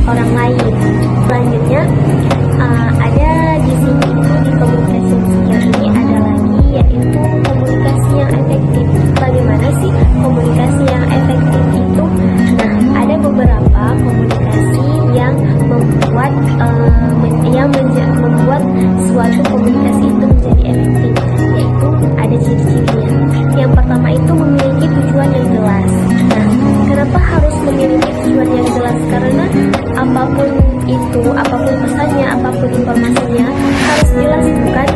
orang lain. Selanjutnya ada di sini itu di communication skill ini ada lagi, yaitu komunikasi yang efektif. Bagaimana sih komunikasi yang efektif itu? Nah, ada beberapa komunikasi yang membuat membuat suatu komunikasi itu menjadi efektif, yaitu ada ciri-cirinya. Yang pertama itu memiliki tujuan yang jelas. Nah, kenapa harus memiliki tujuan yang jelas? Karena apapun itu, apapun pesannya, apapun informasinya harus jelas, bukan?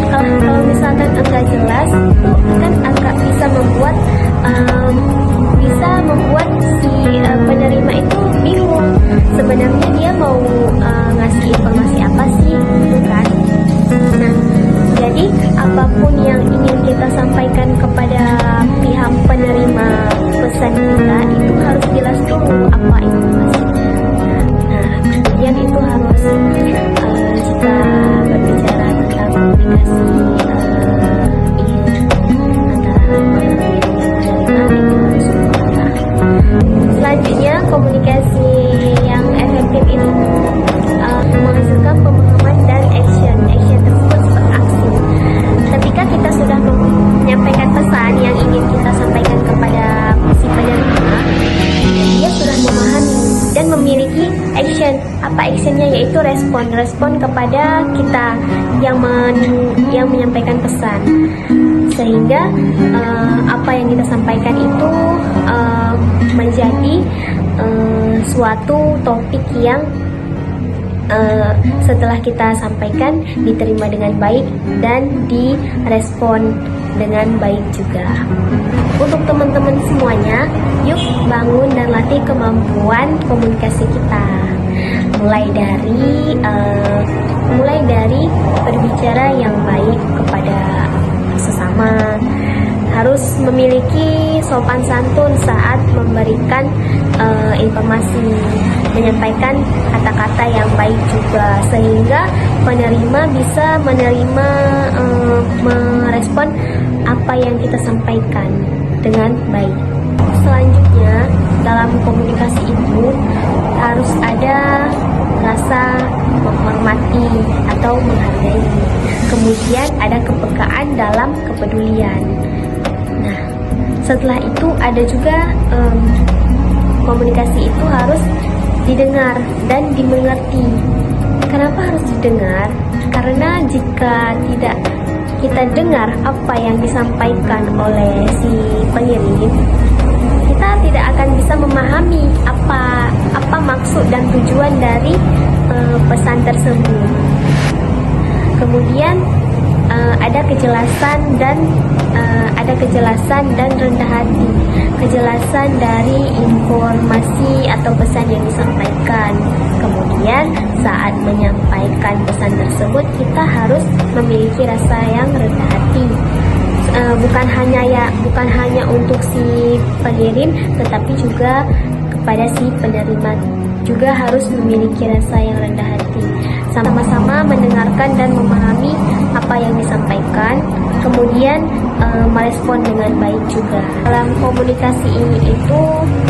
Kalau misalkan enggak jelas, itu kan agak bisa membuat si penerima itu bingung. Sebenarnya dia mau ngasih informasi apa sih, bukan? Nah, jadi apapun yang ingin kita sampaikan kepada pihak penerima pesan kita itu harus jelas dulu apa informasinya. Nah, kemudian itu harus jika berbicara tentang komunikasi antara pengirim dan penerima itu harus sempurna. Selanjutnya, komunikasi yang efektif itu menghasilkan pemahaman dan action tersebut beraksi. Ketika kita sudah menyampaikan pesan yang ingin kita sampaikan kepada si penerima, dia sudah memahami dan memiliki action. Apa actionnya? Yaitu respon kepada kita yang menyampaikan pesan, sehingga apa yang kita sampaikan itu menjadi suatu topik yang setelah kita sampaikan diterima dengan baik dan direspon dengan baik juga. Untuk teman-teman semuanya, yuk bangun dan latih kemampuan komunikasi kita. Mulai dari berbicara yang baik kepada sesama, harus memiliki sopan santun saat memberikan informasi, menyampaikan kata-kata yang baik juga, sehingga penerima bisa merespon apa yang kita sampaikan dengan baik. Selanjutnya, dalam komunikasi itu harus ada rasa menghormati atau menghargai. Kemudian ada kepekaan dalam kepedulian. Nah, setelah itu ada juga komunikasi itu harus didengar dan dimengerti. Kenapa harus didengar? Karena jika tidak kita dengar apa yang disampaikan oleh si pengirim, kita tidak akan bisa memahami apa maksud dan tujuan dari pesan tersebut. Kemudian ada kejelasan dan rendah hati. Kejelasan dari informasi atau pesan yang disampaikan. Kemudian saat menyampaikan pesan tersebut kita harus memiliki rasa yang rendah hati. Bukan hanya untuk si pengirim, tetapi juga kepada si penerima juga harus memiliki rasa yang rendah hati. Sama-sama mendengarkan dan memahami apa yang disampaikan, kemudian merespon dengan baik juga. Dalam komunikasi ini itu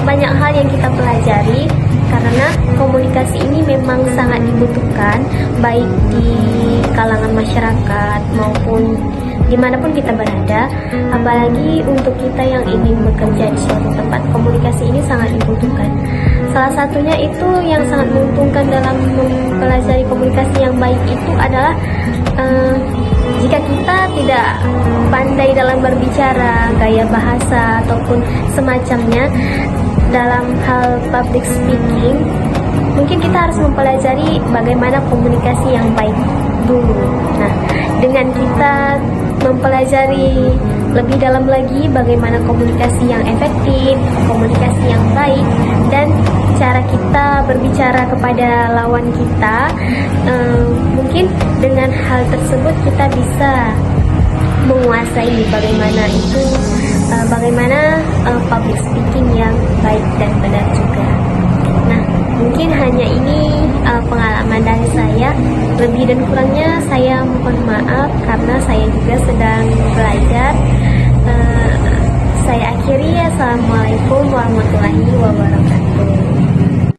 banyak hal yang kita pelajari, karena komunikasi ini memang sangat dibutuhkan baik di kalangan masyarakat maupun dimanapun kita berada. Apalagi untuk kita yang ingin bekerja di suatu tempat, komunikasi ini sangat dibutuhkan. Salah satunya itu yang sangat menguntungkan dalam mempelajari komunikasi yang baik itu adalah jika kita tidak pandai dalam berbicara, gaya bahasa ataupun semacamnya dalam hal public speaking, mungkin kita harus mempelajari bagaimana komunikasi yang baik dulu. Nah, dengan kita mempelajari lebih dalam lagi bagaimana komunikasi yang efektif, komunikasi yang baik, dan cara kita berbicara kepada lawan kita, mungkin dengan hal tersebut kita bisa menguasai bagaimana public speaking yang baik dan benar juga. Nah, mungkin hanya ini pengalaman dari saya. Lebih dan kurangnya saya mohon maaf karena saya juga sedang belajar. Saya akhiri. Assalamualaikum warahmatullahi wabarakatuh.